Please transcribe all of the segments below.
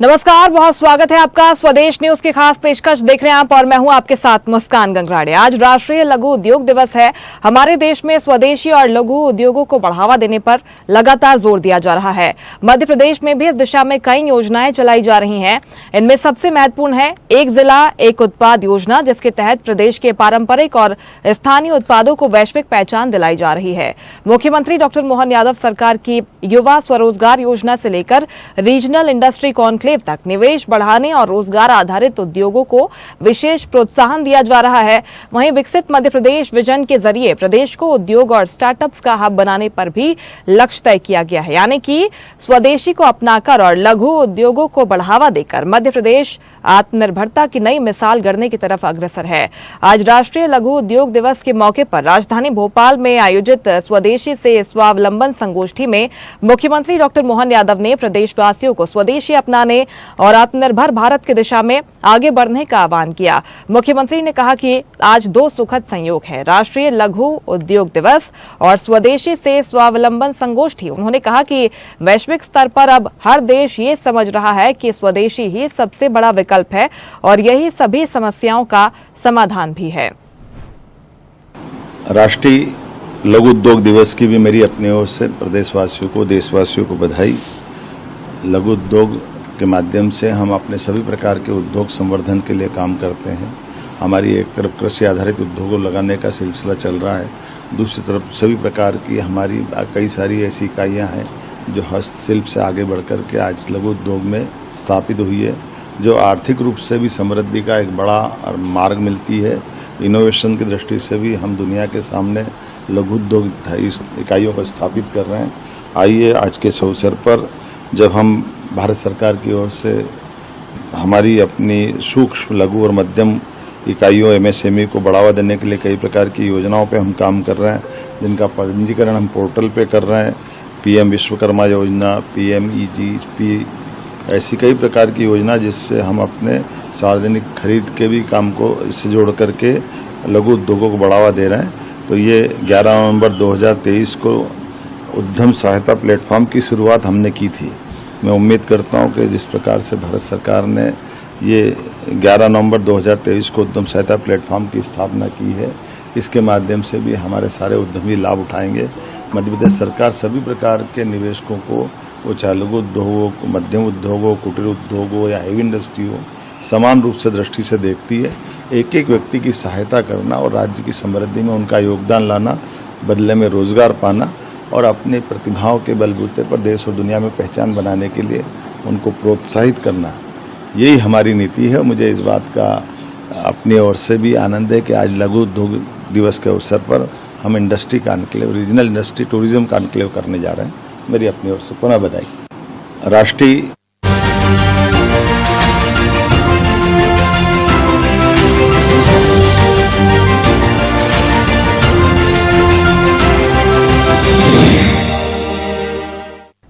नमस्कार, बहुत स्वागत है आपका स्वदेश न्यूज की खास पेशकश देख रहे हैं आप और मैं हूं आपके साथ मुस्कान गंगराड़े। आज राष्ट्रीय लघु उद्योग दिवस है। हमारे देश में स्वदेशी और लघु उद्योगों को बढ़ावा देने पर लगातार जोर दिया जा रहा है। मध्य प्रदेश में भी इस दिशा में कई योजनाएं चलाई जा रही हैं। इनमें सबसे महत्वपूर्ण है एक जिला एक उत्पाद योजना, जिसके तहत प्रदेश के पारंपरिक और स्थानीय उत्पादों को वैश्विक पहचान दिलाई जा रही है। मुख्यमंत्री डॉक्टर मोहन यादव सरकार की युवा स्वरोजगार योजना से लेकर रीजनल इंडस्ट्री कॉन्क्लेव तक निवेश बढ़ाने और रोजगार आधारित उद्योगों को विशेष प्रोत्साहन दिया जा रहा है। वहीं विकसित मध्य प्रदेश विजन के जरिए प्रदेश को उद्योग और स्टार्टअप्स का हब बनाने पर भी लक्ष्य तय किया गया है, यानी कि स्वदेशी को अपनाकर और लघु उद्योगों को बढ़ावा देकर मध्य प्रदेश आत्मनिर्भरता की नई मिसाल गढ़ने की तरफ अग्रसर है। आज राष्ट्रीय लघु उद्योग दिवस के मौके पर राजधानी भोपाल में आयोजित स्वदेशी से स्वावलंबन संगोष्ठी में मुख्यमंत्री डॉक्टर मोहन यादव ने प्रदेशवासियों को स्वदेशी अपनाने और आत्मनिर्भर भारत की दिशा में आगे बढ़ने का आह्वान किया। मुख्यमंत्री ने कहा कि आज दो सुखद संयोग है, राष्ट्रीय लघु उद्योग दिवस और स्वदेशी से स्वावलंबन संगोष्ठी। उन्होंने कहा कि वैश्विक स्तर पर अब हर देश ये समझ रहा है कि स्वदेशी ही सबसे बड़ा विकल्प है और यही सभी समस्याओं का समाधान भी है। राष्ट्रीय लघु उद्योग दिवस की भी मेरी अपनी ओर से प्रदेशवासियों को, देशवासियों को बधाई। लघु उद्योग के माध्यम से हम अपने सभी प्रकार के उद्योग संवर्धन के लिए काम करते हैं। हमारी एक तरफ कृषि आधारित उद्योगों लगाने का सिलसिला चल रहा है, दूसरी तरफ सभी प्रकार की हमारी कई सारी ऐसी इकाइयाँ हैं जो हस्तशिल्प से आगे बढ़कर के आज लघु उद्योग में स्थापित हुई है, जो आर्थिक रूप से भी समृद्धि का एक बड़ा मार्ग मिलती है। इनोवेशन की दृष्टि से भी हम दुनिया के सामने लघु उद्योग इकाइयों को स्थापित कर रहे हैं। आइए आज के इस अवसर पर, जब हम भारत सरकार की ओर से हमारी अपनी सूक्ष्म, लघु और मध्यम इकाइयों MSME को बढ़ावा देने के लिए कई प्रकार की योजनाओं पे हम काम कर रहे हैं, जिनका पंजीकरण हम पोर्टल पे कर रहे हैं। PM विश्वकर्मा योजना, PMEGP, ऐसी कई प्रकार की योजना जिससे हम अपने सार्वजनिक खरीद के भी काम को इससे जोड़ करके लघु उद्योगों को बढ़ावा दे रहे हैं। तो ये 11 नवंबर 2023 को उद्यम सहायता प्लेटफॉर्म की शुरुआत हमने की थी। मैं उम्मीद करता हूं कि जिस प्रकार से भारत सरकार ने ये 11 नवंबर 2023 को उद्यम सहायता प्लेटफॉर्म की स्थापना की है, इसके माध्यम से भी हमारे सारे उद्यमी लाभ उठाएंगे। मध्य प्रदेश सरकार सभी प्रकार के निवेशकों को, वो चाहे लघु उद्योग हो, मध्यम उद्योग हो, कुटीर उद्योग हो या हेवी इंडस्ट्री हो, समान रूप से दृष्टि से देखती है। एक एक व्यक्ति की सहायता करना और राज्य की समृद्धि में उनका योगदान लाना, बदले में रोजगार पाना और अपनी प्रतिभाओं के बलबूते पर देश और दुनिया में पहचान बनाने के लिए उनको प्रोत्साहित करना, यही हमारी नीति है। मुझे इस बात का अपनी ओर से भी आनंद है कि आज लघु उद्योग दिवस के अवसर पर हम industry conclave, regional industry tourism conclave करने जा रहे हैं। मेरी अपनी ओर से पुनः बधाई। राष्ट्रीय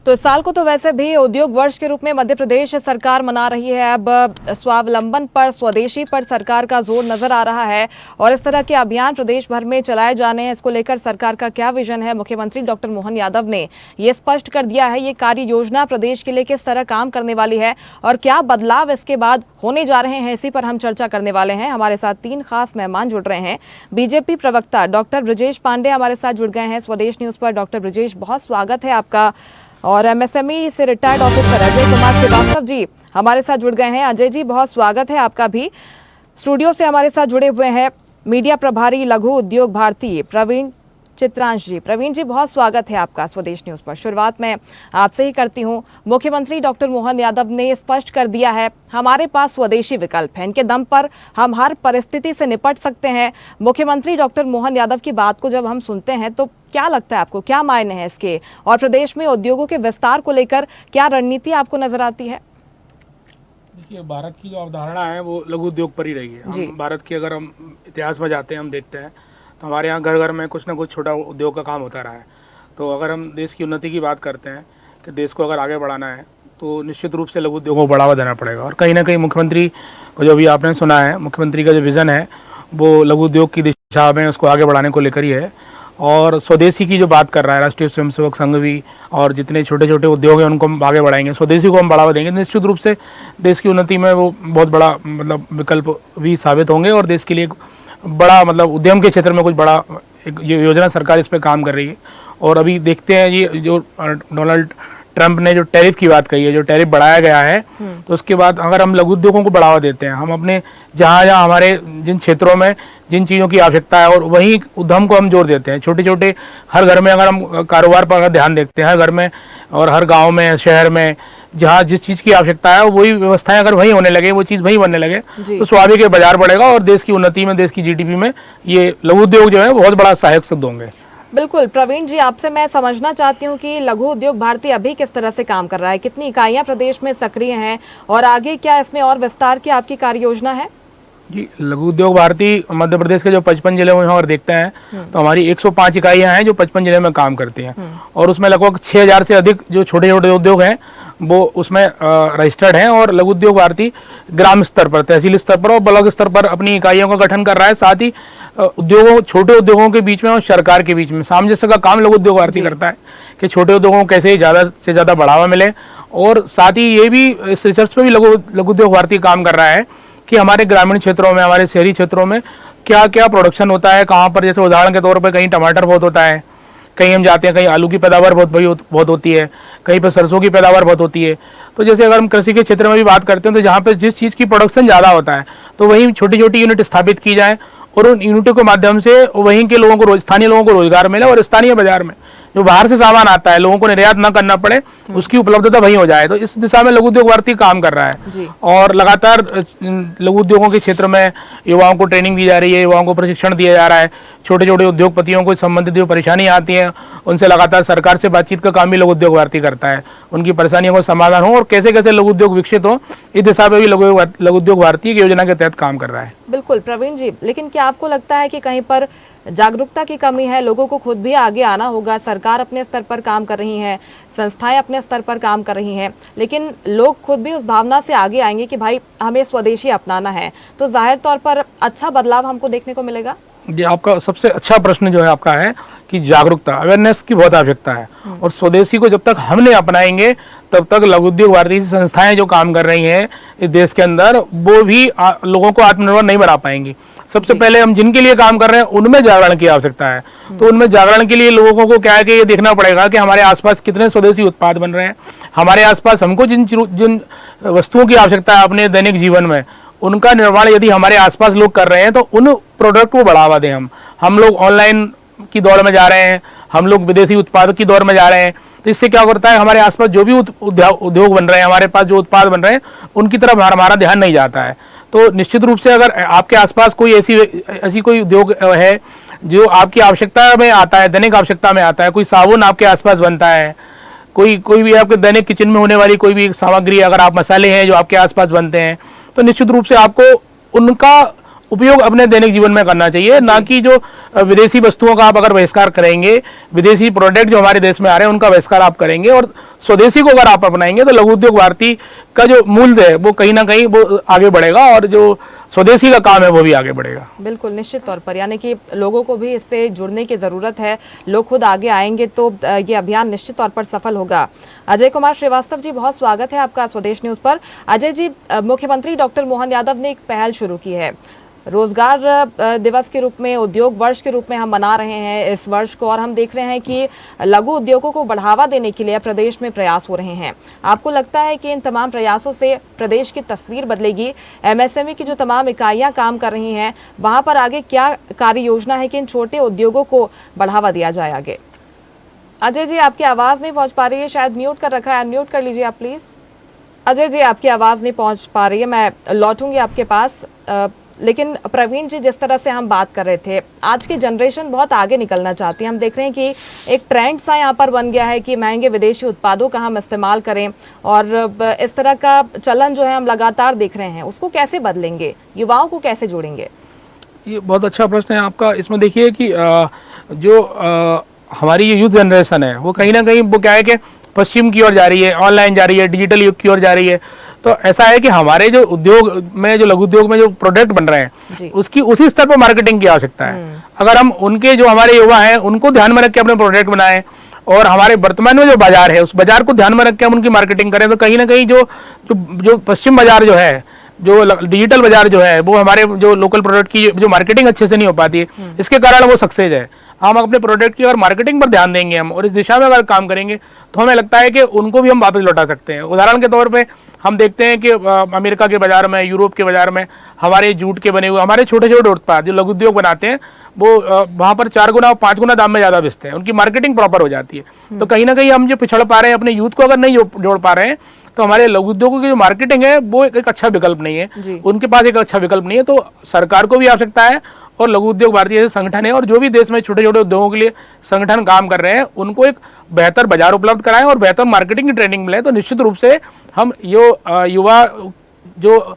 तो इस साल को तो वैसे भी उद्योग वर्ष के रूप में मध्य प्रदेश सरकार मना रही है। अब स्वावलंबन पर, स्वदेशी पर सरकार का जोर नजर आ रहा है और इस तरह के अभियान प्रदेश भर में चलाए जाने हैं। इसको लेकर सरकार का क्या विजन है, मुख्यमंत्री डॉक्टर मोहन यादव ने ये स्पष्ट कर दिया है। ये कार्य योजना प्रदेश के लिए किस तरह काम करने वाली है और क्या बदलाव इसके बाद होने जा रहे हैं, इसी पर हम चर्चा करने वाले हैं। हमारे साथ 3 खास मेहमान जुड़ रहे हैं। बीजेपी प्रवक्ता डॉक्टर ब्रजेश पांडे हमारे साथ जुड़ गए हैं स्वदेश न्यूज पर। डॉक्टर ब्रजेश, बहुत स्वागत है आपका। और MSME से रिटायर्ड ऑफिसर अजय कुमार श्रीवास्तव जी हमारे साथ जुड़ गए हैं। अजय जी, बहुत स्वागत है आपका भी। स्टूडियो से हमारे साथ जुड़े हुए हैं मीडिया प्रभारी लघु उद्योग भारती प्रवीण चित्रांश जी। प्रवीण जी, बहुत स्वागत है आपका स्वदेश न्यूज पर। शुरुआत में आपसे ही करती हूँ। मुख्यमंत्री डॉक्टर मोहन यादव ने स्पष्ट कर दिया है, हमारे पास स्वदेशी विकल्प है, इनके दम पर हम हर परिस्थिति से निपट सकते हैं। मुख्यमंत्री डॉक्टर मोहन यादव की बात को जब हम सुनते हैं तो क्या लगता है आपको, क्या मायने हैं इसके, और प्रदेश में उद्योगों के विस्तार को लेकर क्या रणनीति आपको नजर आती है? देखिए, भारत की जो अवधारणा है वो लघु उद्योग पर ही रही है। हम भारत की अगर हम इतिहास में जाते हैं, हम देखते हैं तो हमारे यहाँ घर घर में कुछ ना कुछ छोटा उद्योग का काम होता रहा है। तो अगर हम देश की उन्नति की बात करते हैं कि देश को अगर आगे बढ़ाना है तो निश्चित रूप से लघु उद्योगों को बढ़ावा देना पड़ेगा। और कहीं ना कहीं मुख्यमंत्री को जो भी आपने सुना है, मुख्यमंत्री का जो विज़न है वो लघु उद्योग की दिशा में उसको आगे बढ़ाने को लेकर ही है। और स्वदेशी की जो बात कर रहा है राष्ट्रीय स्वयंसेवक संघ भी, और जितने छोटे छोटे उद्योग हैं उनको हम आगे बढ़ाएंगे, स्वदेशी को हम बढ़ावा देंगे, निश्चित रूप से देश की उन्नति में वो बहुत बड़ा मतलब विकल्प भी साबित होंगे और देश के लिए एक बड़ा मतलब उद्यम के क्षेत्र में कुछ बड़ा एक योजना सरकार इस पर काम कर रही है। और अभी देखते हैं ये जो डोनाल्ड ट्रंप ने जो टैरिफ की बात कही है, जो टैरिफ बढ़ाया गया है, तो उसके बाद अगर हम लघु उद्योगों को बढ़ावा देते हैं, हम अपने जहाँ जहाँ हमारे जिन क्षेत्रों में जिन चीज़ों की आवश्यकता है और वही उद्यम को हम जोड़ देते हैं, छोटे छोटे हर घर में अगर हम कारोबार पर अगर ध्यान देखते हैं, हर घर में और हर गाँव में शहर में जहाँ जिस चीज़ की आवश्यकता है वही व्यवस्थाएं अगर वही होने लगे, वो चीज़ वही बनने लगे, तो स्वाभाविक है बाजार बढ़ेगा और देश की उन्नति में, देश की जीडीपी में ये लघु उद्योग जो है बहुत बड़ा सहायक सिद्ध होंगे। बिल्कुल प्रवीण जी, आपसे मैं समझना चाहती हूँ कि लघु उद्योग भारती अभी किस तरह से काम कर रहा है, कितनी इकाइयां प्रदेश में सक्रिय हैं और आगे क्या इसमें और विस्तार की आपकी कार्य योजना है? जी, लघु उद्योग भारती मध्य प्रदेश के जो 55 जिले में अगर देखते हैं तो हमारी 105 इकाइयां हैं जो 55 जिले में काम करती हैं और उसमें लगभग 6000 से अधिक जो छोटे छोटे उद्योग हैं वो उसमें रजिस्टर्ड हैं। और लघु उद्योग भारती ग्राम स्तर पर, तहसील स्तर पर और ब्लॉक स्तर पर अपनी इकाइयों का गठन कर रहा है। साथ ही उद्योगों, छोटे उद्योगों के बीच में और सरकार के बीच में सामंजस्य का काम लघु उद्योग भारती करता है कि छोटे उद्योगों को कैसे ज़्यादा से ज़्यादा बढ़ावा मिले। और साथ ही ये भी इस रिसर्च पर भी लघु उद्योग भारती काम कर रहा है कि हमारे ग्रामीण क्षेत्रों में, हमारे शहरी क्षेत्रों में क्या क्या प्रोडक्शन होता है, कहाँ पर, जैसे उदाहरण के तौर पर कहीं टमाटर बहुत होता है, कहीं हम जाते हैं कहीं आलू की पैदावार बहुत होती है, कहीं पर सरसों की पैदावार बहुत होती है। तो जैसे अगर हम कृषि के क्षेत्र में भी बात करते हैं तो जहाँ पर जिस चीज़ की प्रोडक्शन ज़्यादा होता है तो वहीं छोटी छोटी यूनिट स्थापित की जाए और उन यूनिटों के माध्यम से वहीं के लोगों को, स्थानीय लोगों को रोजगार मिले और स्थानीय बाजार में जो बाहर से सामान आता है लोगों को निर्यात न करना पड़े, उसकी उपलब्धता वहीं हो जाए। तो इस दिशा में लघु उद्योग भारती काम कर रहा है और लगातार लघु उद्योगों के क्षेत्र में युवाओं को ट्रेनिंग दी जा रही है, युवाओं को प्रशिक्षण दिया जा रहा है। छोटे छोटे उद्योगपतियों को संबंधित जो परेशानी आती है उनसे लगातार सरकार से बातचीत का काम भी लघु उद्योग भारती करता है, उनकी परेशानियों का समाधान हो और कैसे कैसे लघु उद्योग विकसित हो, इस दिशा में भी लघु उद्योग भारती की योजना के तहत काम कर रहा है। बिल्कुल प्रवीण जी, लेकिन क्या आपको लगता है कि कहीं पर जागरूकता की कमी है? लोगों को खुद भी आगे आना होगा। सरकार अपने स्तर पर काम कर रही है, संस्थाएं अपने स्तर पर काम कर रही हैं, लेकिन लोग खुद भी उस भावना से आगे आएंगे कि भाई हमें स्वदेशी अपनाना है, तो जाहिर तौर पर अच्छा बदलाव हमको देखने को मिलेगा। ये आपका सबसे अच्छा प्रश्न जो है आपका है कि जागरूकता, अवेयरनेस की बहुत आवश्यकता है और स्वदेशी को जब तक हम नहीं अपनाएंगे तब तक लघु उद्योग भारती संस्थाएं जो काम कर रही हैं इस देश के अंदर वो भी लोगों को आत्मनिर्भर नहीं बना पाएंगी। सबसे पहले हम जिनके लिए काम कर रहे हैं उनमें जागरण की आवश्यकता है। तो उनमें जागरण के लिए लोगों को क्या है कि ये देखना पड़ेगा कि हमारे आसपास कितने स्वदेशी उत्पाद बन रहे हैं, हमारे आसपास हमको जिन वस्तुओं की आवश्यकता है अपने दैनिक जीवन में उनका निर्माण यदि हमारे आसपास लोग कर रहे हैं तो उन प्रोडक्ट को बढ़ावा दें। हम लोग ऑनलाइन की दौड़ में जा रहे हैं, हम लोग विदेशी उत्पादों की दौड़ में जा रहे हैं, तो इससे क्या करता है हमारे आसपास जो भी उद्योग बन रहे हैं, हमारे पास जो उत्पाद बन रहे हैं उनकी तरफ हमारा ध्यान नहीं जाता है। तो निश्चित रूप से अगर आपके आसपास कोई ऐसी कोई उद्योग है जो आपकी आवश्यकता में आता है, दैनिक आवश्यकता में आता है, कोई साबुन आपके आसपास बनता है, कोई भी आपके दैनिक किचन में होने वाली कोई भी सामग्री, अगर आप मसाले हैं जो आपके आसपास बनते हैं, तो निश्चित रूप से आपको उनका उपयोग अपने दैनिक जीवन में करना चाहिए, ना कि जो विदेशी वस्तुओं का आप अगर बहिष्कार करेंगे, विदेशी प्रोडक्ट जो हमारे देश में आ रहे हैं उनका बहिष्कार आप करेंगे और स्वदेशी को अगर आप अपनाएंगे तो लघु उद्योग भारती का जो मूल्य है वो कहीं ना कहीं वो आगे बढ़ेगा और जो स्वदेशी का काम है वो भी आगे बढ़ेगा। बिल्कुल, निश्चित तौर पर, यानी कि लोगों को भी इससे जुड़ने की ज़रूरत है। लोग खुद आगे आएंगे तो ये अभियान निश्चित तौर पर सफल होगा। अजय कुमार श्रीवास्तव जी, बहुत स्वागत है आपका स्वदेश न्यूज़ पर। अजय जी, मुख्यमंत्री डॉक्टर मोहन यादव ने एक पहल शुरू की है, रोजगार दिवस के रूप में, उद्योग वर्ष के रूप में हम मना रहे हैं इस वर्ष को, और हम देख रहे हैं कि लघु उद्योगों को बढ़ावा देने के लिए प्रदेश में प्रयास हो रहे हैं। आपको लगता है कि इन तमाम प्रयासों से प्रदेश की तस्वीर बदलेगी? एमएसएमई की जो तमाम इकाइयां काम कर रही हैं वहां पर आगे क्या कार्य योजना है कि इन छोटे उद्योगों को बढ़ावा दिया जाए आगे? अजय जी, आपकी आवाज़ नहीं पहुँच पा रही है, शायद म्यूट कर रखा है, अनम्यूट कर लीजिए आप प्लीज़। अजय जी, आपकी आवाज़ नहीं पहुँच पा रही है, मैं लौटूंगी आपके पास। लेकिन प्रवीण जी, जिस तरह से हम बात कर रहे थे, आज की जनरेशन बहुत आगे निकलना चाहती है। हम देख रहे हैं कि एक ट्रेंड सा यहाँ पर बन गया है कि महंगे विदेशी उत्पादों का हम इस्तेमाल करें, और इस तरह का चलन जो है हम लगातार देख रहे हैं। उसको कैसे बदलेंगे, युवाओं को कैसे जोड़ेंगे? ये बहुत अच्छा प्रश्न है आपका। इसमें देखिए कि जो हमारी यूथ जनरेशन है वो कहीं ना कहीं वो क्या है कि पश्चिम की ओर जा रही है, ऑनलाइन जा रही है, डिजिटल युग की ओर जा रही है। तो ऐसा है कि हमारे जो उद्योग में, जो लघु उद्योग में जो प्रोडक्ट बन रहे हैं उसकी उसी स्तर पर मार्केटिंग की आवश्यकता है। अगर हम उनके जो हमारे युवा हैं उनको ध्यान में रख के अपने प्रोडक्ट बनाएं और हमारे वर्तमान में जो बाजार है उस बाजार को ध्यान में रख के हम उनकी मार्केटिंग करें, तो कहीं ना कहीं जो पश्चिम बाजार जो है, जो डिजिटल बाजार जो है, वो हमारे जो लोकल प्रोडक्ट की जो मार्केटिंग अच्छे से नहीं हो पाती है, इसके कारण वो सक्सेस है। हम अपने प्रोडक्ट की अगर मार्केटिंग पर ध्यान देंगे हम और इस दिशा में अगर काम करेंगे तो हमें लगता है कि उनको भी हम वापस लौटा सकते हैं। उदाहरण के तौर पे हम देखते हैं कि अमेरिका के बाजार में, यूरोप के बाजार में हमारे जूट के बने हुए हमारे छोटे छोटे उत्पाद जो लघु उद्योग बनाते हैं वो वहाँ पर 4 गुना और 5 गुना दाम में ज़्यादा बेचते हैं, उनकी मार्केटिंग प्रॉपर हो जाती है। तो कहीं ना कहीं हम जो पिछड़ पा रहे हैं, अपने यूथ को अगर नहीं जोड़ पा रहे हैं, तो हमारे लघु उद्योगों की जो मार्केटिंग है वो एक अच्छा विकल्प नहीं है, उनके पास एक अच्छा विकल्प नहीं है। तो सरकार को भी आवश्यकता है और लघु उद्योग भारतीय जैसे संगठन है और जो भी देश में छोटे छोटे उद्योगों के लिए संगठन काम कर रहे हैं, उनको एक बेहतर बाजार उपलब्ध कराएं और बेहतर मार्केटिंग की ट्रेनिंग मिले, तो निश्चित रूप से हम युवा जो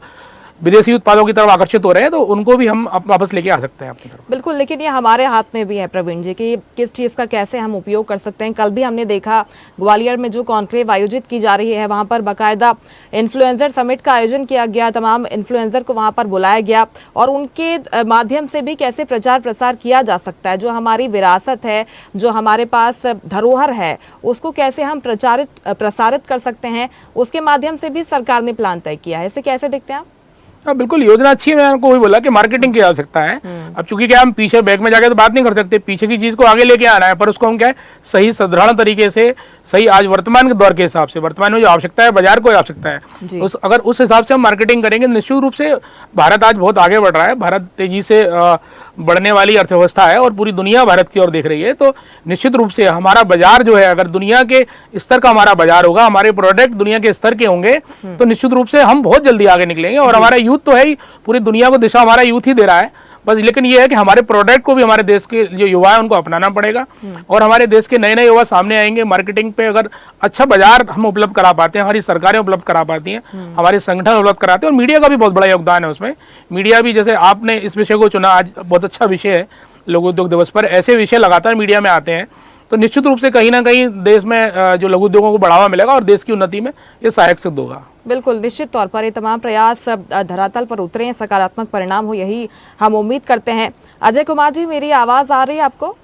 विदेशी उत्पादों की तरफ आकर्षित हो रहे हैं तो उनको भी हम वापस लेके आ सकते हैं अपनी तरफ। बिल्कुल, लेकिन ये हमारे हाथ में भी है प्रवीण जी कि किस चीज़ का कैसे हम उपयोग कर सकते हैं। कल भी हमने देखा ग्वालियर में जो कॉन्क्लेव आयोजित की जा रही है, वहाँ पर बाकायदा इन्फ्लुएंसर समिट का आयोजन किया गया, तमाम इन्फ्लुएंसर को वहाँ पर बुलाया गया और उनके माध्यम से भी कैसे प्रचार प्रसार किया जा सकता है, जो हमारी विरासत है, जो हमारे पास धरोहर है, उसको कैसे हम प्रसारित कर सकते हैं, उसके माध्यम से भी सरकार ने प्लान तय किया है। इसे कैसे देखते हैं आप? हाँ बिल्कुल, योजना अच्छी है। मैंने आपको वही बोला कि मार्केटिंग की आवश्यकता है। अब चूंकि क्या हम पीछे बैग में जाके तो बात नहीं कर सकते, पीछे की चीज को आगे लेके आना है, पर उसको हम क्या है सही साधारण तरीके से, सही आज वर्तमान के दौर के हिसाब से, वर्तमान में जो आवश्यकता है, बाजार को आवश्यकता है, अगर उस हिसाब से हम मार्केटिंग करेंगे निश्चित रूप से भारत आज बहुत आगे बढ़ रहा है। भारत तेजी से बढ़ने वाली अर्थव्यवस्था है और पूरी दुनिया भारत की ओर देख रही है। तो निश्चित रूप से हमारा बाजार जो है, अगर दुनिया के स्तर का हमारा बाजार होगा, हमारे प्रोडक्ट दुनिया के स्तर के होंगे, तो निश्चित रूप से हम बहुत जल्दी आगे निकलेंगे। और हमारा यूथ तो है ही, पूरी दुनिया को दिशा हमारा यूथ ही दे रहा है बस। लेकिन ये है कि हमारे प्रोडक्ट को भी हमारे देश के जो युवा है उनको अपनाना पड़ेगा और हमारे देश के नए नए युवा सामने आएंगे। मार्केटिंग पे अगर अच्छा बाजार हम उपलब्ध करा पाते हैं, हमारी सरकारें उपलब्ध करा पाती हैं, हमारे संगठन उपलब्ध कराते हैं और मीडिया का भी बहुत बड़ा योगदान है उसमें। मीडिया भी, जैसे आपने इस विषय को चुना, आज बहुत अच्छा विषय है लघु उद्योग दिवस पर, ऐसे विषय लगातार मीडिया में आते हैं, तो निश्चित रूप से कहीं ना कहीं देश में जो लघु उद्योगों को बढ़ावा मिलेगा और देश की उन्नति में ये सहायक सिद्ध होगा। बिल्कुल, निश्चित तौर पर ये तमाम प्रयास धरातल पर उतरे हैं, सकारात्मक परिणाम हो, यही हम उम्मीद करते हैं। अजय कुमार जी, मेरी आवाज आ रही है आपको?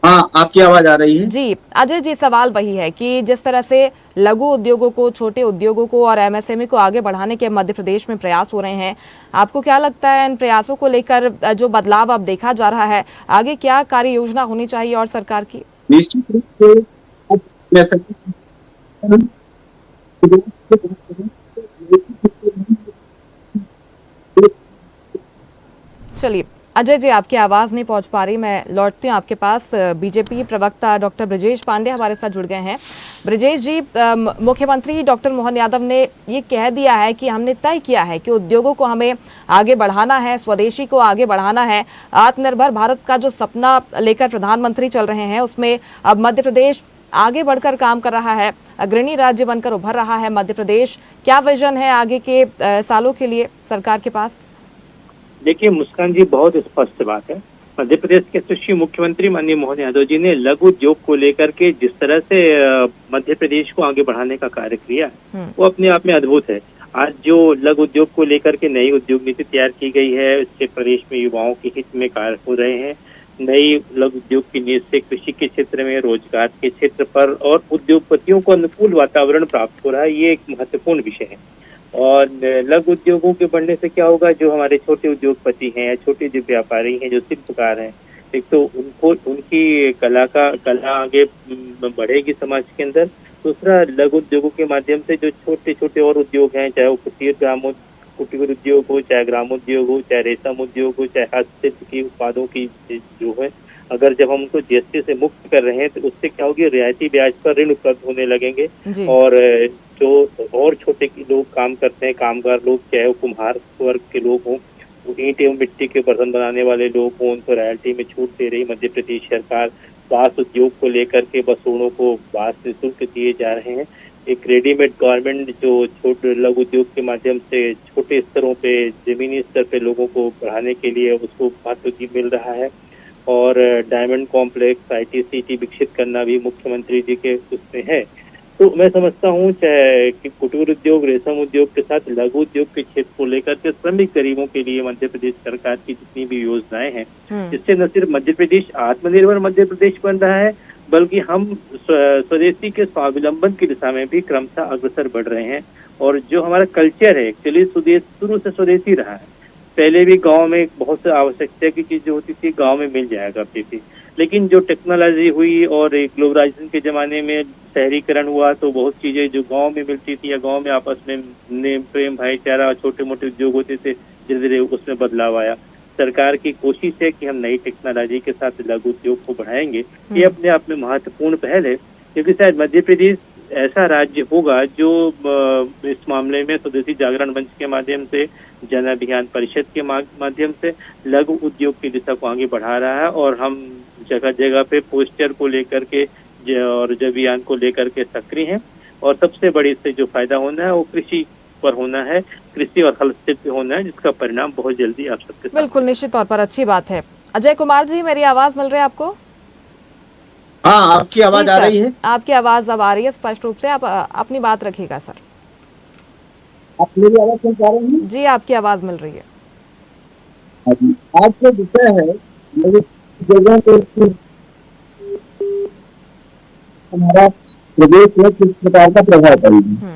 हाँ, आपकी आवाज आ रही है जी। अजय जी, सवाल वही है कि जिस तरह से लघु उद्योगों को, छोटे उद्योगों को और एमएसएमई को आगे बढ़ाने के मध्य प्रदेश में प्रयास हो रहे हैं, आपको क्या लगता है इन प्रयासों को लेकर जो बदलाव अब देखा जा रहा है, आगे क्या कार्य योजना होनी चाहिए और सरकार की? निश्चित रूप से चलिए अजय जी, आपकी आवाज़ नहीं पहुंच पा रही, मैं लौटती हूँ आपके पास। बीजेपी प्रवक्ता डॉक्टर ब्रजेश पांडे हमारे साथ जुड़ गए हैं। ब्रजेश जी, मुख्यमंत्री डॉक्टर मोहन यादव ने ये कह दिया है कि हमने तय किया है कि उद्योगों को हमें आगे बढ़ाना है, स्वदेशी को आगे बढ़ाना है। आत्मनिर्भर भारत का जो सपना लेकर प्रधानमंत्री चल रहे हैं, उसमें अब मध्य प्रदेश आगे बढ़कर काम कर रहा है, अग्रणी राज्य बनकर उभर रहा है मध्य प्रदेश। क्या विजन है आगे के सालों के लिए सरकार के पास? देखिए मुस्कान जी, बहुत स्पष्ट बात है। मध्य प्रदेश के यशस्वी मुख्यमंत्री माननीय मोहन यादव जी ने लघु उद्योग को लेकर के जिस तरह से मध्य प्रदेश को आगे बढ़ाने का कार्य किया वो अपने आप में अद्भुत है। आज जो लघु उद्योग को लेकर के नई उद्योग नीति तैयार की गई है, इससे प्रदेश में युवाओं के हित में कार्य हो रहे हैं। नई लघु उद्योग की नीति से कृषि के क्षेत्र में, रोजगार के क्षेत्र पर और उद्योगपतियों को अनुकूल वातावरण प्राप्त हो रहा है। ये एक महत्वपूर्ण विषय है। और लघु उद्योगों के बढ़ने से क्या होगा, जो हमारे छोटे उद्योगपति हैं, छोटे जो व्यापारी हैं, जो शिल्पकार हैं, एक तो उनको उनकी कला आगे बढ़ेगी समाज के अंदर। दूसरा, लघु उद्योगों के माध्यम से जो छोटे छोटे और उद्योग हैं, चाहे वो कुटीर उद्योग हो, चाहे ग्रामोद्योग हो, चाहे रेशम उद्योग हो, चाहे हस्तशिल्प के उत्पादों की जो है, अगर जब हम उनको जीएसटी से मुक्त कर रहे हैं तो उससे क्या होगी, रियायती ब्याज पर ऋण उपलब्ध होने लगेंगे। और जो और छोटे लोग काम करते हैं, कामगार लोग, चाहे वो कुम्हार वर्ग के लोग हों, ईंट एवं मिट्टी के बर्तन बनाने वाले लोग हों, उनको रॉयल्टी में छूट दे रही मध्य प्रदेश सरकार। बांस उद्योग को लेकर के बसोड़ों को बांस निःशुल्क दिए जा रहे हैं। एक रेडीमेड गारमेंट जो छोटे लघु उद्योग के माध्यम से छोटे स्तरों पे, जमीनी स्तर पे लोगों को बढ़ाने के लिए उसको महत्व मिल रहा है। और डायमंड कॉम्प्लेक्स, ITCT विकसित करना भी मुख्यमंत्री जी के उसमें है। तो मैं समझता हूँ चाहे कि कुटीर उद्योग, रेशम उद्योग के साथ लघु उद्योग के क्षेत्र को लेकर के श्रमिक गरीबों के लिए मध्य प्रदेश सरकार की जितनी भी योजनाएं हैं, इससे न सिर्फ मध्य प्रदेश आत्मनिर्भर मध्य प्रदेश बन रहा है, बल्कि हम स्वदेशी के स्वावलंबन की दिशा में भी क्रमशः अग्रसर बढ़ रहे हैं। और जो हमारा कल्चर है एक्चुअली शुरू से स्वदेशी रहा है। पहले भी गांव में बहुत से आवश्यकता की चीजें होती थी, गांव में मिल जाया करती थी, लेकिन जो टेक्नोलॉजी हुई और ग्लोबलाइजेशन के जमाने में शहरीकरण हुआ तो बहुत चीजें जो गांव में मिलती थी या गांव में आपस में प्रेम भाईचारा, छोटे मोटे उद्योग होते थे, धीरे धीरे उसमें बदलाव आया। सरकार की कोशिश है कि हम नई टेक्नोलॉजी के साथ लघु उद्योग को बढ़ाएंगे। ये अपने आप में महत्वपूर्ण पहल है, क्योंकि शायद मध्य प्रदेश ऐसा राज्य होगा जो इस मामले में स्वदेशी जागरण मंच के माध्यम से, जन अभियान परिषद के माध्यम से लघु उद्योग की दिशा को आगे बढ़ा रहा है। और हम जगह जगह पे पोस्टर को लेकर के और जन अभियान को लेकर के सक्रिय हैं। और सबसे बड़ी इससे जो फायदा होना है वो कृषि पर होना है, कृषि और हस्तशिल्प पे होना है, जिसका परिणाम बहुत जल्दी आप सबके साथ। बिल्कुल, निश्चित तौर पर अच्छी बात है। अजय कुमार जी, मेरी आवाज मिल रही है आपको? हाँ, आपकी आवाज आ रही है? आपकी आवाज अब आ रही है स्पष्ट रूप से। आप अपनी बात रखिएगा सर। आप मेरी आवाज सुन पा रहे हैं? जी, आपकी आवाज मिल रही है। आज जो विषय है मेरे जगह पे हमारा प्रदेश में किस प्रकार का प्रभाव पड़ेगा।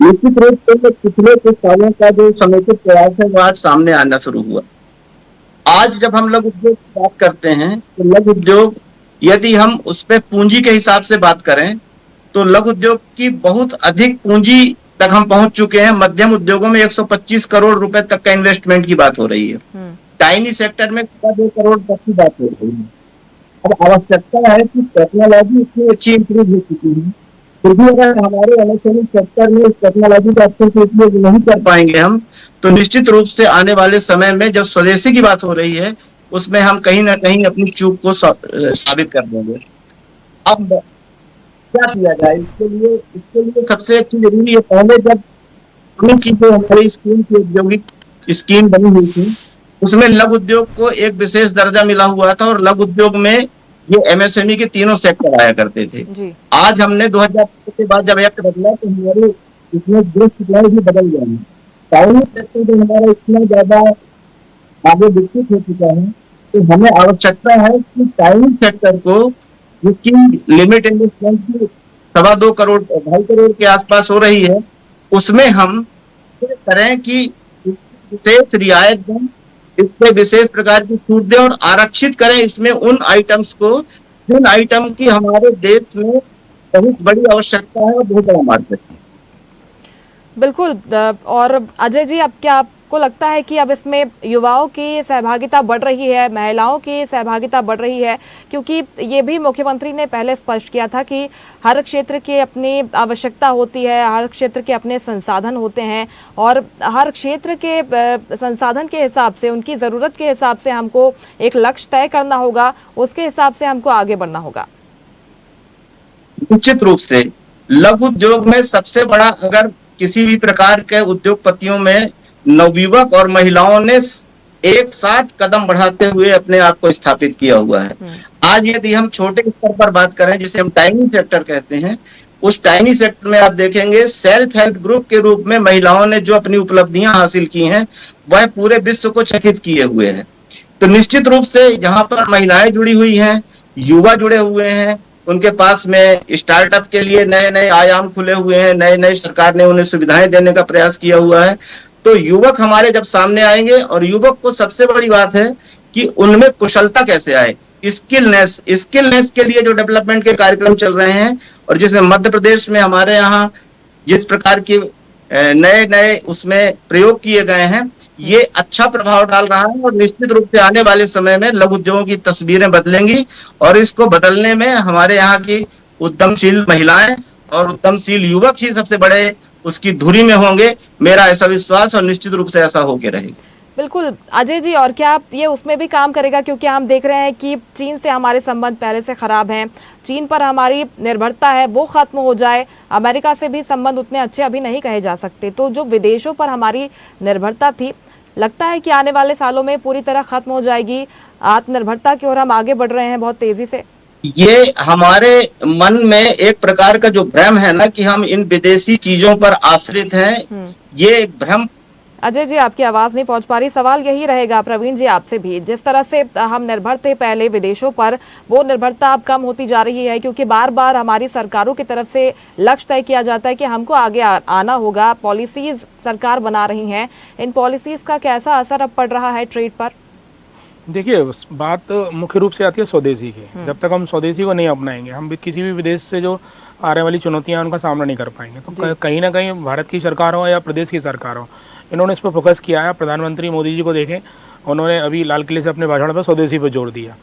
निश्चित रूप से पिछले कुछ सालों का जो समेकित प्रयास है वो आज सामने आना शुरू हुआ। आज जब हम लघु उद्योग की बात करते हैं तो लघु उद्योग, यदि हम उस पे पूंजी के हिसाब से बात करें तो लघु उद्योग की बहुत अधिक पूंजी तक हम पहुंच चुके हैं। मध्यम उद्योगों में 125 करोड़ रुपए तक का इन्वेस्टमेंट की बात हो रही है। टाइनी सेक्टर में 2 करोड़ तक की बात हो रही है। अब आवश्यकता है कि टेक्नोलॉजी इतनी अच्छी इंप्रूव हो चुकी है, फिर भी अगर हमारे एमएसएमई सेक्टर में इस टेक्नोलॉजी का अच्छे से उपयोग नहीं कर पाएंगे हम, तो निश्चित रूप से आने वाले समय में जब स्वदेशी की बात हो रही है उसमें हम कहीं ना कहीं अपनी चूक को साबित कर देंगे। अब क्या किया जाए इसके लिए सबसे अच्छी जरूरी है, पहले जब की जो हमारी स्कीम की औद्योगिक स्कीम बनी हुई थी उसमें लघु उद्योग को एक विशेष दर्जा मिला हुआ था और लघु उद्योग में ये एमएसएमई के तीनों सेक्टर आया करते थे। आज हमने 2000 के बाद जब एक्ट बदला तो हमारे इसमें दृष्टिकोण भी बदल गया है। टाइनी सेक्टर जो हमारा इतना ज्यादा आगे विकसित हो चुका है, तो हमें आवश्यकता है कि टाइनी सेक्टर को, जिसकी लिमिट इन्वेस्टमेंट की 2.25 करोड़ 2.5 करोड़ के आसपास हो रही है, उसमें हम करें कि विशेष रियायत दें, इसमें विशेष प्रकार की छूट दें और आरक्षित करें इसमें उन आइटम्स को जिन आइटम की हमारे देश में बहुत बड़ी आवश्यकता है और बहुत बड़ा मार्केट है। बिल्कुल। और अजय जी, अब क्या आपको लगता है कि अब इसमें युवाओं की सहभागिता बढ़ रही है, महिलाओं की सहभागिता बढ़ रही है? क्योंकि ये भी मुख्यमंत्री ने पहले स्पष्ट किया था कि हर क्षेत्र की अपनी आवश्यकता होती है, हर क्षेत्र के अपने संसाधन होते हैं और हर क्षेत्र के संसाधन के हिसाब से, उनकी ज़रूरत के हिसाब से हमको एक लक्ष्य तय करना होगा, उसके हिसाब से हमको आगे बढ़ना होगा। निश्चित रूप से लघु उद्योग में सबसे बड़ा, अगर किसी भी प्रकार के उद्योगपतियों में नवयुवक और महिलाओं ने एक साथ कदम बढ़ाते हुए अपने आप को स्थापित किया हुआ है। आज यदि हम छोटे स्तर पर बात करें, जिसे हम टाइनी सेक्टर कहते हैं, उस टाइनी सेक्टर में आप देखेंगे सेल्फ हेल्प ग्रुप के रूप में महिलाओं ने जो अपनी उपलब्धियां हासिल की हैं वह पूरे विश्व को चकित किए हुए हैं। तो निश्चित रूप से यहाँ पर महिलाएं जुड़ी हुई हैं, युवा जुड़े हुए हैं, उनके पास में स्टार्टअप के लिए नए नए आयाम खुले हुए हैं, नए नए सरकार ने उन्हें सुविधाएं देने का प्रयास किया हुआ है। तो युवक हमारे जब सामने आएंगे, और युवक को सबसे बड़ी बात है कि उनमें कुशलता कैसे आए, स्किलनेस के लिए जो डेवलपमेंट के कार्यक्रम चल रहे हैं और जिसमें मध्य प्रदेश में हमारे यहाँ जिस प्रकार की नए नए उसमें प्रयोग किए गए हैं, ये अच्छा प्रभाव डाल रहा है और निश्चित रूप से आने वाले समय में लघु उद्योगों की तस्वीरें बदलेंगी और इसको बदलने में हमारे यहाँ की उद्यमशील महिलाएं और उद्यमशील युवक ही सबसे बड़े उसकी धुरी में होंगे। मेरा ऐसा विश्वास और निश्चित रूप से ऐसा होके रहेगा। बिल्कुल अजय जी, और क्या ये उसमें भी काम करेगा? क्योंकि हम देख रहे हैं कि चीन से हमारे संबंध पहले से खराब हैं, चीन पर हमारी निर्भरता है वो खत्म हो जाए, अमेरिका से भी संबंध उतने अच्छे अभी नहीं कहे जा सकते, तो जो विदेशों पर हमारी निर्भरता थी, लगता है कि आने वाले सालों में पूरी तरह खत्म हो जाएगी, आत्मनिर्भरता की ओर हम आगे बढ़ रहे हैं बहुत तेजी से। ये हमारे मन में एक प्रकार का जो भ्रम है ना कि हम इन विदेशी चीजों पर आश्रित हैं, ये एक भ्रम। अजय जी, आपकी आवाज नहीं पहुंच पा रही। सवाल यही रहेगा प्रवीण जी आपसे भी, जिस तरह से हम निर्भर थे पहले विदेशों पर, वो निर्भरता अब कम होती जा रही है क्योंकि बार बार हमारी सरकारों की तरफ से लक्ष्य तय किया जाता है कि हमको आगे आना होगा। पॉलिसीज सरकार बना रही हैं, इन पॉलिसीज का कैसा असर अब पड़ रहा है ट्रेड पर? देखिए, बात मुख्य रूप से आती है स्वदेशी की। जब तक हम स्वदेशी को नहीं अपनाएंगे, हम भी किसी भी विदेश से जो आने वाली चुनौतियां उनका सामना नहीं कर पाएंगे। तो कहीं ना कहीं भारत की सरकार हो या प्रदेश की सरकार हो, इन्होंने इस पर फोकस किया है। प्रधानमंत्री मोदी जी को देखें, उन्होंने अभी लाल किले से अपने भाषण पर स्वदेशी पर जोर दिया।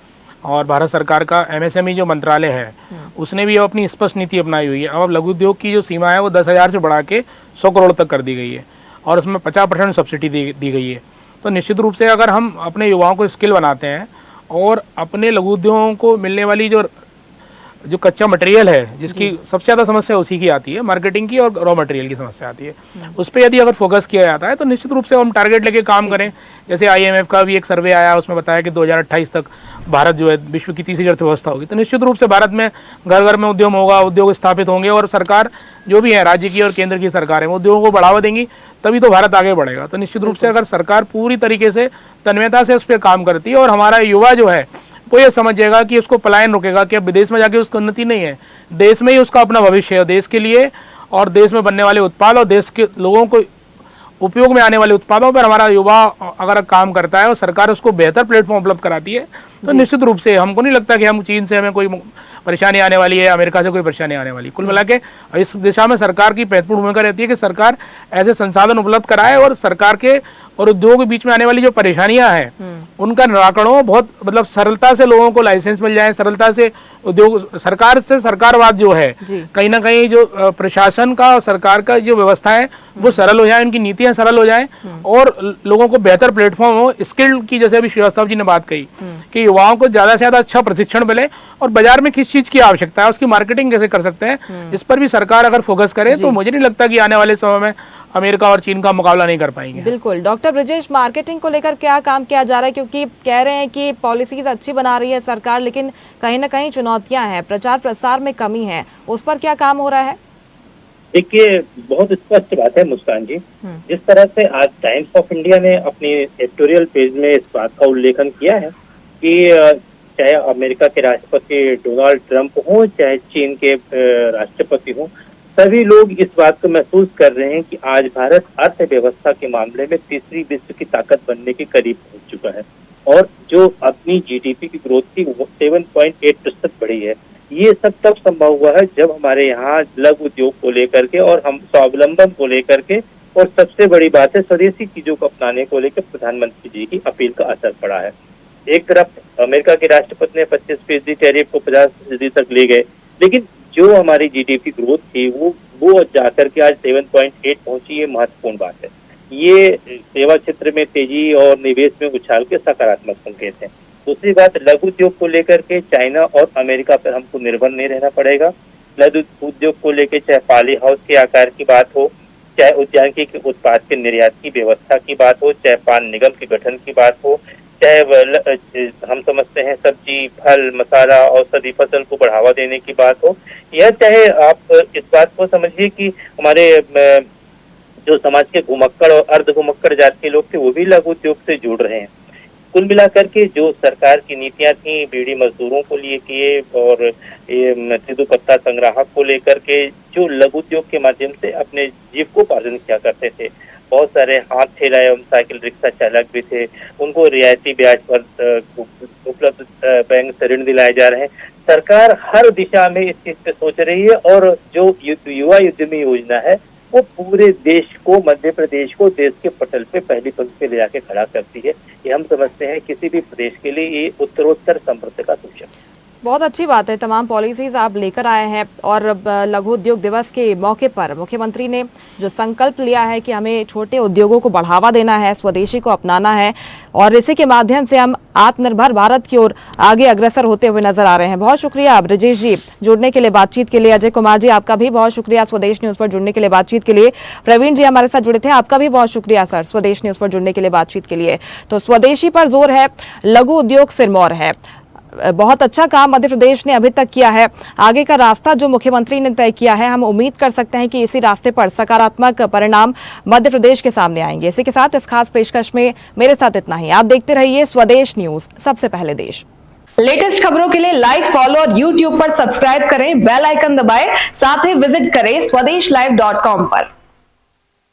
और भारत सरकार का MSME जो मंत्रालय है, उसने भी अपनी स्पष्ट नीति अपनाई हुई है। अब लघु उद्योग की जो सीमा है वो 10,000 से बढ़ा के 100 करोड़ तक कर दी गई है और उसमें 50% सब्सिडी दी गई है। तो निश्चित रूप से अगर हम अपने युवाओं को स्किल बनाते हैं और अपने लघु उद्योगों को मिलने वाली जो कच्चा मटेरियल है, जिसकी सबसे ज़्यादा समस्या उसी की आती है, मार्केटिंग की और रॉ मटेरियल की समस्या आती है, उस पर यदि अगर फोकस किया जाता है तो निश्चित रूप से हम टारगेट लेके काम करें। जैसे IMF का भी एक सर्वे आया, उसमें बताया कि 2028 तक भारत जो है विश्व की तीसरी अर्थव्यवस्था होगी। तो निश्चित रूप से भारत में घर घर में उद्योग होगा, उद्योग स्थापित होंगे और सरकार जो भी है, राज्य की और केंद्र की सरकारें उद्योगों को बढ़ावा देंगी, तभी तो भारत आगे बढ़ेगा। तो निश्चित रूप से अगर सरकार पूरी तरीके से तन्मयता से उस पर काम करती है और हमारा युवा जो है वो ये समझ जाएगा कि उसको पलायन रुकेगा, कि अब विदेश में जाके उसकी उन्नति नहीं है, देश में ही उसका अपना भविष्य है। देश के लिए और देश में बनने वाले उत्पाद और देश के लोगों को उपयोग में आने वाले उत्पादों पर हमारा युवा अगर काम करता है और सरकार उसको बेहतर प्लेटफॉर्म उपलब्ध कराती है, तो निश्चित रूप से हमको नहीं लगता कि हम चीन से हमें कोई परेशानी आने वाली है, अमेरिका से कोई परेशानी आने वाली। कुल मिला के इस दिशा में सरकार की महत्वपूर्ण भूमिका रहती है कि सरकार ऐसे संसाधन उपलब्ध कराए और सरकार के और उद्योग के बीच में आने वाली जो परेशानियां हैं उनका निराकरण हो। बहुत मतलब सरलता से लोगों को लाइसेंस मिल जाए, सरलता से उद्योग, सरकार से सरकारवाद जो है, कहीं ना कहीं जो प्रशासन का और सरकार का जो व्यवस्था है वो सरल हो जाए, उनकी नीतियां सरल हो जाए और लोगों को बेहतर प्लेटफॉर्म हो। स्किल की, जैसे अभी श्रीवास्तव जी ने बात कही कि युवाओं को ज्यादा से ज्यादा अच्छा प्रशिक्षण मिले और बाजार में किस चीज की आवश्यकता है, उसकी मार्केटिंग कैसे कर सकते हैं, इस पर भी सरकार अगर फोकस करे तो मुझे नहीं लगता कि आने वाले समय में अमेरिका और चीन का मुकाबला नहीं कर पाएंगे। बिल्कुल। डॉक्टर ब्रजेश, मार्केटिंग को लेकर क्या काम किया जा रहा है? क्योंकि कह रहे हैं कि पॉलिसीज अच्छी बना रही है सरकार, लेकिन कहीं ना कहीं चुनौतियां हैं, प्रचार प्रसार में कमी है, उस पर क्या काम हो रहा है? देखिए, बहुत स्पष्ट बात है मुस्कान जी, जिस तरह से आज टाइम्स ऑफ इंडिया ने अपनी एडिटोरियल पेज में इस बात का उल्लेखन किया है कि चाहे अमेरिका के राष्ट्रपति डोनाल्ड ट्रंप हो, चाहे चीन के राष्ट्रपति हो, सभी लोग इस बात को महसूस कर रहे हैं कि आज भारत अर्थव्यवस्था के मामले में तीसरी विश्व की ताकत बनने के करीब पहुंच चुका है और जो अपनी GDP की ग्रोथ थी 7.8% बढ़ी है। ये सब तब संभव हुआ है जब हमारे यहाँ लघु उद्योग को लेकर के और हम स्वावलंबन को लेकर के, और सबसे बड़ी बात है स्वदेशी चीजों को अपनाने को लेकर प्रधानमंत्री जी की अपील का असर पड़ा है। एक तरफ अमेरिका के राष्ट्रपति ने 25% टैरिफ को 50% तक ले गए, लेकिन जो हमारी GDP ग्रोथ थी वो जाकर के आज 7.8 पहुंची, ये महत्वपूर्ण बात है। ये सेवा क्षेत्र में तेजी और निवेश में उछाल के सकारात्मक संकेत हैं। दूसरी बात, लघु उद्योग को लेकर के चाइना और अमेरिका पर हमको निर्भर नहीं रहना पड़ेगा। लघु उद्योग को लेकर चाहे पाली हाउस के आकार की बात हो, चाहे उद्यानिकी के उत्पाद के निर्यात की व्यवस्था की बात हो, चाहे पान निगम के गठन की बात हो, चाहे हम समझते हैं सब्जी, फल, मसाला, औषधि फसल को बढ़ावा देने की बात हो, या चाहे आप इस बात को समझिए कि हमारे जो समाज के घुमक्कड़ और अर्ध घुमक्कड़ जाति के लोग थे वो भी लघु उद्योग से जुड़ रहे हैं। कुल मिलाकर के जो सरकार की नीतियां थी बीड़ी मजदूरों को लिए किए और तेंदुपत्ता संग्राहक को लेकर के, जो लघु उद्योग के माध्यम से अपने जीविकोपार्जन किया करते थे, बहुत सारे हाथ ठेला एवं साइकिल रिक्शा चालक भी थे, उनको रियायती ब्याज पर उपलब्ध बैंक से ऋण दिलाए जा रहे हैं। सरकार हर दिशा में इस चीज पे सोच रही है और जो युवा उद्यमी योजना है वो पूरे देश को, मध्य प्रदेश को देश के पटल पे पहली पंक्ति पे ले जाके खड़ा करती है। ये हम समझते हैं किसी भी प्रदेश के लिए ये उत्तरोत्तर समृद्धि का सूचक है। बहुत अच्छी बात है, तमाम पॉलिसीज आप लेकर आए हैं और लघु उद्योग दिवस के मौके पर मुख्यमंत्री ने जो संकल्प लिया है कि हमें छोटे उद्योगों को बढ़ावा देना है, स्वदेशी को अपनाना है और इसी के माध्यम से हम आत्मनिर्भर भारत की ओर आगे अग्रसर होते हुए नजर आ रहे हैं। बहुत शुक्रिया ब्रजेश जी जुड़ने के लिए, बातचीत के लिए। अजय कुमार जी, आपका भी बहुत शुक्रिया स्वदेश न्यूज पर जुड़ने के लिए, बातचीत के लिए। प्रवीण जी हमारे साथ जुड़े थे, आपका भी बहुत शुक्रिया सर स्वदेश न्यूज पर जुड़ने के लिए, बातचीत के लिए। तो स्वदेशी पर जोर है, लघु उद्योग सिरमौर है। बहुत अच्छा काम मध्य प्रदेश ने अभी तक किया है। आगे का रास्ता जो मुख्यमंत्री ने तय किया है, हम उम्मीद कर सकते हैं कि इसी रास्ते पर सकारात्मक परिणाम मध्य प्रदेश के सामने आएंगे। इसी के साथ इस खास पेशकश में मेरे साथ इतना ही। आप देखते रहिए स्वदेश न्यूज, सबसे पहले देश। लेटेस्ट खबरों के लिए लाइक, फॉलो और यूट्यूब पर सब्सक्राइब करें, बेल आइकन दबाएं, साथ ही विजिट करें swedishlive.com पर।